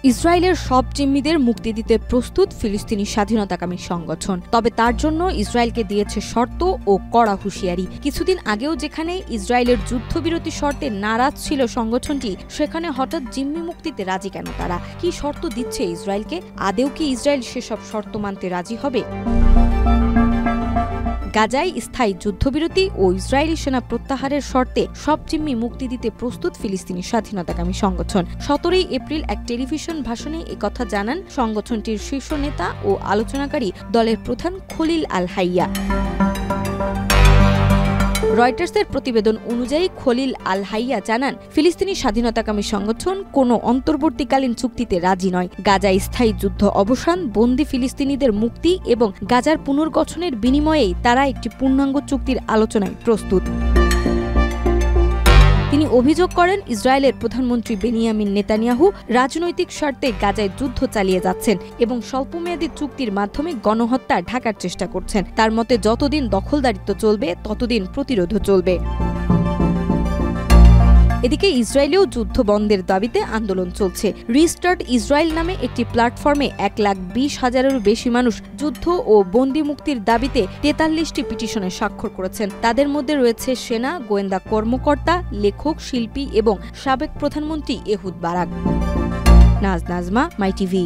ইসরায়েলের সব জিম্মিদের মুক্তি দিতে প্রস্তুত ফিলিস্তিনি স্বাধীনতাকামী সংগঠন। তবে তার জন্য ইসরায়েলকে দিয়েছে শর্ত ও কড়া হুঁশিয়ারি। কিছুদিন আগেও যেখানে ইসরায়েলের যুদ্ধবিরতি শর্তে নারাজ ছিল সংগঠনটি, সেখানে হঠাৎ জিম্মি মুক্তিতে রাজি কেন তারা? কি শর্ত দিচ্ছে ইসরায়েলকে? আদেও কি ইসরায়েল সেসব শর্ত মানতে রাজি হবে? গাজায় স্থায়ী যুদ্ধবিরতি ও ইসরায়েলি সেনা প্রত্যাহারের শর্তে সব জিম্মি মুক্তি দিতে প্রস্তুত ফিলিস্তিনি স্বাধীনতাকামী সংগঠন। 17 এপ্রিল এক টেলিভিশন ভাষণে একথা জানান সংগঠনটির শীর্ষ নেতা ও আলোচনাকারী দলের প্রধান খলিল আল হাইয়া। রয়টার্সের প্রতিবেদন অনুযায়ী খলিল আল হাইয়া জানান, ফিলিস্তিনি স্বাধীনতাকামী সংগঠন কোনো অন্তর্বর্তীকালীন চুক্তিতে রাজি নয়। গাজায় স্থায়ী যুদ্ধ অবসান, বন্দী ফিলিস্তিনিদের মুক্তি এবং গাজার পুনর্গঠনের বিনিময়েই তারা একটি পূর্ণাঙ্গ চুক্তির আলোচনায় প্রস্তুত। তিনি অভিযোগ করেন, ইসরায়েলের প্রধানমন্ত্রী বেনিয়ামিন নেতানিয়াহু রাজনৈতিক স্বার্থে গাজায় যুদ্ধ চালিয়ে যাচ্ছেন এবং স্বল্পমেয়াদী চুক্তির মাধ্যমে গণহত্যা ঢাকার চেষ্টা করছেন। তার মতে, যতদিন দখলদারিত্ব চলবে ততদিন প্রতিরোধও চলবে। এদিকে ইসরায়েলেও যুদ্ধ বন্ধের দাবিতে আন্দোলন চলছে। রিস্টার্ট ইসরায়েল নামে একটি প্ল্যাটফর্মে 1,20,000-এরও বেশি মানুষ যুদ্ধ ও বন্দী মুক্তির দাবিতে 43টি পিটিশনে স্বাক্ষর করেছেন। তাদের মধ্যে রয়েছে সেনা, গোয়েন্দা কর্মকর্তা, লেখক, শিল্পী এবং সাবেক প্রধানমন্ত্রী এহুদ বারাক। নাজমা, মাই টিভি।